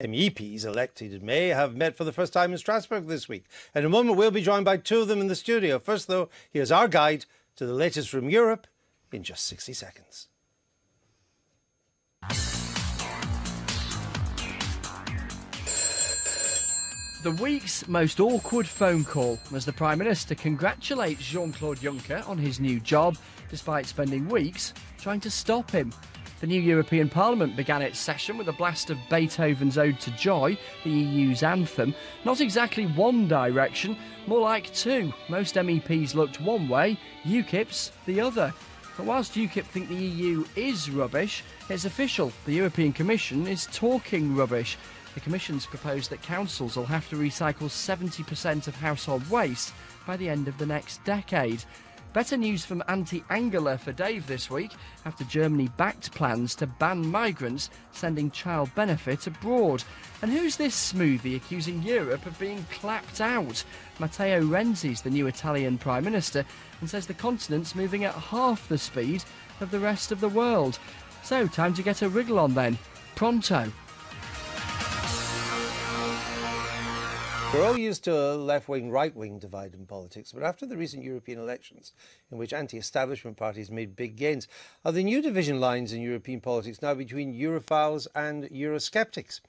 MEPs elected in May have met for the first time in Strasbourg this week. In a moment, we'll be joined by two of them in the studio. First, though, here's our guide to the latest from Europe in just 60 seconds. The week's most awkward phone call as the Prime Minister congratulates Jean-Claude Juncker on his new job, despite spending weeks trying to stop him. The new European Parliament began its session with a blast of Beethoven's Ode to Joy, the EU's anthem. Not exactly one direction, more like two. Most MEPs looked one way, UKIP's the other. But whilst UKIP think the EU is rubbish, it's official. The European Commission is talking rubbish. The Commission's proposed that councils will have to recycle 70% of household waste by the end of the next decade. Better news from anti-Angela for Dave this week, after Germany backed plans to ban migrants sending child benefit abroad. And who's this smoothie accusing Europe of being clapped out? Matteo Renzi's the new Italian Prime Minister and says the continent's moving at half the speed of the rest of the world. So, time to get a wriggle on then. Pronto. We're all used to a left-wing, right-wing divide in politics, but after the recent European elections, in which anti-establishment parties made big gains, are the new division lines in European politics now between Europhiles and Eurosceptics?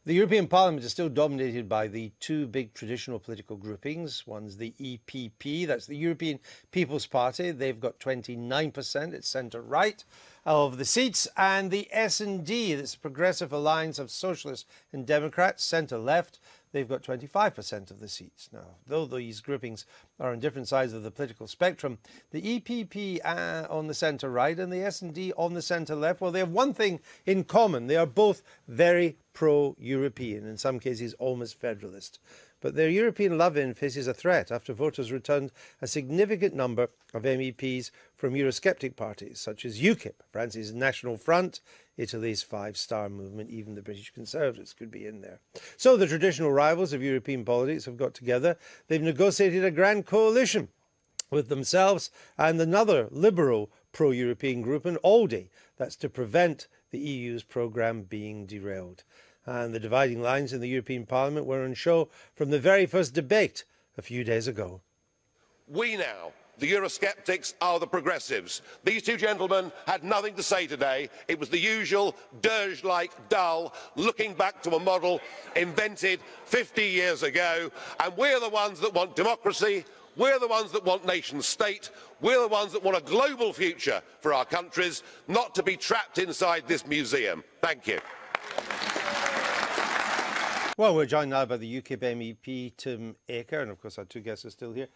The European Parliament is still dominated by the two big traditional political groupings. One's the EPP, that's the European People's Party. They've got 29%, it's centre-right of the seats, and the S&D, that's the Progressive Alliance of Socialists and Democrats, centre-left. They've got 25% of the seats. Now, though these groupings are on different sides of the political spectrum, the EPP on the centre-right and the S&D on the centre-left, well, they have one thing in common. They are both very pro-European, in some cases almost federalist. But their European love-in faces a threat after voters returned a significant number of MEPs from Eurosceptic parties, such as UKIP, France's National Front, Italy's Five-Star Movement, even the British Conservatives could be in there. So the traditional rivals of European politics have got together. They've negotiated a grand coalition with themselves and another liberal pro-European group, an ALDE, that's to prevent the EU's programme being derailed. And the dividing lines in the European Parliament were on show from the very first debate a few days ago. We now, the Eurosceptics, are the progressives. These two gentlemen had nothing to say today. It was the usual dirge-like dull, looking back to a model invented 50 years ago. And we're the ones that want democracy. We're the ones that want nation state. We're the ones that want a global future for our countries, not to be trapped inside this museum. Thank you. Well, we're joined now by the UKIP MEP, Tim Aker, and of course our two guests are still here.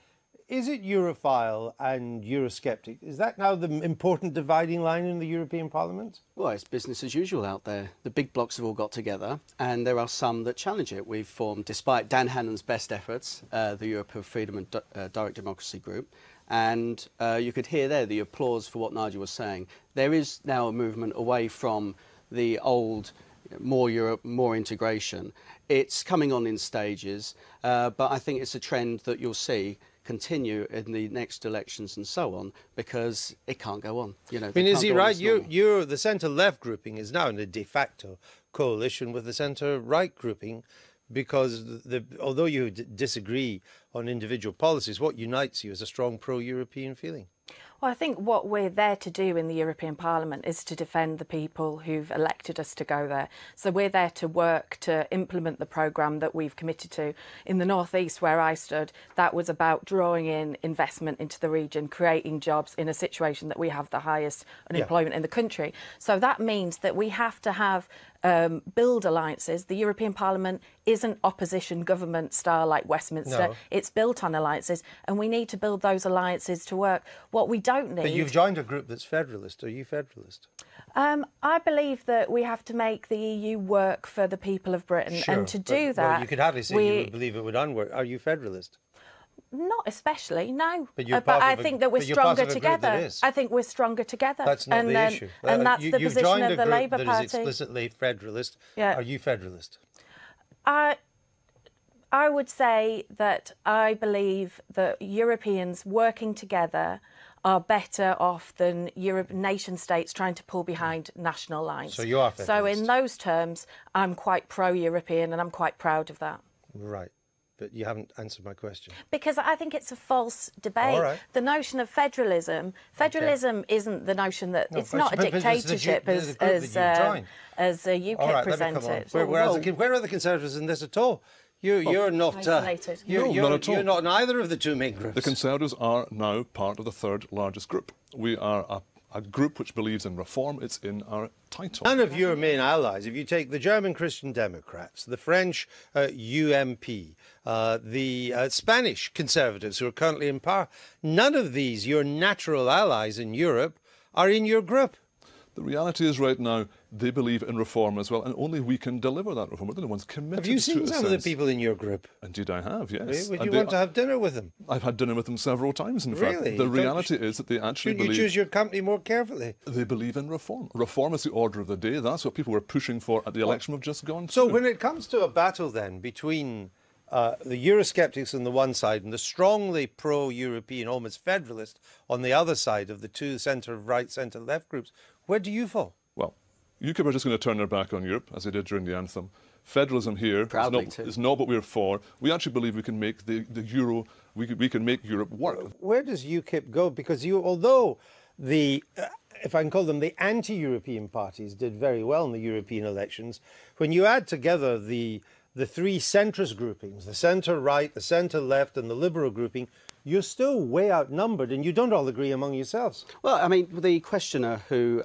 Is it Europhile and Eurosceptic? Is that now the important dividing line in the European Parliament? Well, it's business as usual out there. The big blocs have all got together, and there are some that challenge it. We've formed, despite Dan Hannon's best efforts, the Europe of Freedom and Direct Democracy Group. And you could hear there the applause for what Nigel was saying. There is now a movement away from the old more Europe, more integration. It's coming on in stages, but I think it's a trend that you'll see continue in the next elections and so on, because it can't go on. You know, I mean, is he right? The centre-left grouping is now in a de facto coalition with the centre-right grouping, because although you disagree on individual policies, what unites you is a strong pro-European feeling. Well, I think what we're there to do in the European Parliament is to defend the people who've elected us to go there. So we're there to work to implement the programme that we've committed to. In the North East, where I stood, that was about drawing in investment into the region, creating jobs in a situation that we have the highest unemployment in the country. So that means that we have to have build alliances. The European Parliament isn't opposition government style like Westminster. No. It's built on alliances, and we need to build those alliances to work. What we don't need... But you've joined a group that's federalist. Are you federalist? I believe that we have to make the EU work for the people of Britain. Sure, and to do that... Well, you could hardly say you would believe it would unwork. Are you federalist? Not especially, no. But I think that we're stronger together. I think we're stronger together. That's not the issue. And that's the position of the Labour Party. That is explicitly federalist. Yeah. Are you federalist? I would say that I believe that Europeans working together are better off than nation states trying to pull behind national lines. So you are So federalist. in those terms, I'm quite pro-European, and I'm quite proud of that. Right. But you haven't answered my question. Because I think it's a false debate. All right. The notion of federalism isn't the notion that it's not a but it's the dictatorship there's a group that you've joined. as UKIP All right, presents it. Where are the Conservatives in this at all? You're not. Isolated. You're not at all. You're not in either of the two main groups. The Conservatives are now part of the third largest group. We are a group which believes in reform. It's in our title. None of your main allies, if you take the German Christian Democrats, the French UMP, the Spanish Conservatives who are currently in power, none of these, your natural allies in Europe, are in your group. The reality is right now they believe in reform as well, and only we can deliver that reform. We're the only ones committed to it. Have you seen some of the people in your group? Indeed I have, yes. Would you want to have dinner with them? I've had dinner with them several times, in Really? fact. The reality is that they actually Shouldn't believe... you choose your company more carefully? They believe in reform. Reform is the order of the day. That's what people were pushing for at the election we've just gone through. So when it comes to a battle then between the Eurosceptics on the one side and the strongly pro-European, almost federalist on the other side of the two centre-right, centre-left groups, where do you fall? Well, UKIP are just going to turn their back on Europe, as they did during the anthem. Federalism here is not what we're for. We actually believe we can make the euro, we can make Europe work. Where does UKIP go? Because although the, if I can call them the anti-European parties, did very well in the European elections, when you add together the three centrist groupings, the centre-right, the centre-left and the liberal grouping, you're still way outnumbered and you don't all agree among yourselves. Well, I mean, the questioner who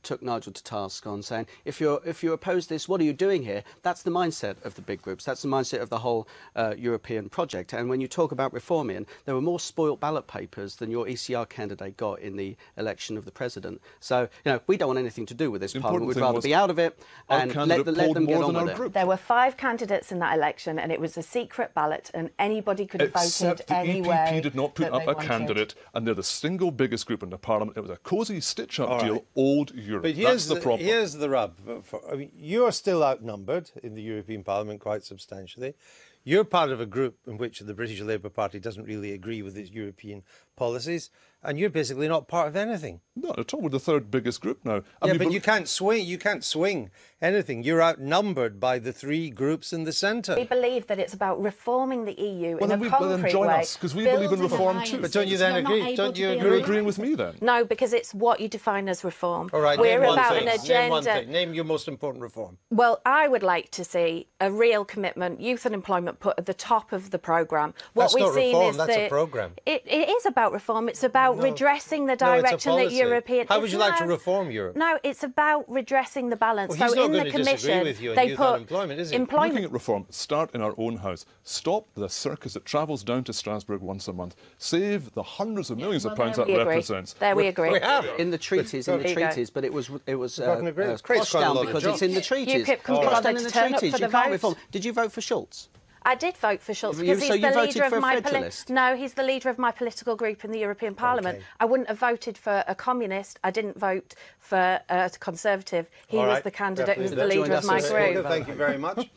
took Nigel to task on saying, if you oppose this, what are you doing here? That's the mindset of the big groups. That's the mindset of the whole European project. And when you talk about reforming, there were more spoilt ballot papers than your ECR candidate got in the election of the president. So, you know, we don't want anything to do with this parliament. We'd rather be out of it and let them get on with it. There were 5 candidates in that election, and it was a secret ballot, and anybody could have voted any way. Except the EPP did not put up a candidate, and they're the single biggest group in the parliament. It was a cosy stitch-up deal, old Europe. But that's the problem. Here's the rub. I mean, you're still outnumbered in the European Parliament quite substantially. You're part of a group in which the British Labour Party doesn't really agree with its European policies, and you're basically not part of anything. Not at all. We're the third biggest group now. But you can't swing. You can't swing anything. You're outnumbered by the 3 groups in the centre. We believe that it's about reforming the EU well, in a concrete then join way. us, because we believe in reform too. But don't you then agree? Don't you agree? You're agreeing with me then? No, because it's what you define as reform. All right, we're name about one thing. an agenda. Name one thing. Name your most important reform. Well, I would like to see a real commitment, youth unemployment put at the top of the programme. That's not reform, that's a programme. It is about reform. It's about redressing the direction that European... How would you like to reform Europe? No, it's about redressing the balance. Well, he's so not in going the to Commission, disagree with you on they youth put unemployment, is he? Looking at reform, start in our own house. Stop the circus that travels down to Strasbourg once a month. Save the hundreds of millions of pounds that represents. There we agree. We have. In the treaties, but it was Crossed down because it's in the treaties. UKIP can Crossed down in the turn up treaties. for the You can't vote. reform. Did you vote for Schulz? I did vote for Schulz So because he's you the voted leader for of a my federalist? No, he's the leader of my political group in the European Parliament. Okay. I wouldn't have voted for a communist. I didn't vote for a Conservative. He was the candidate who was the leader of my group. Thank you very much.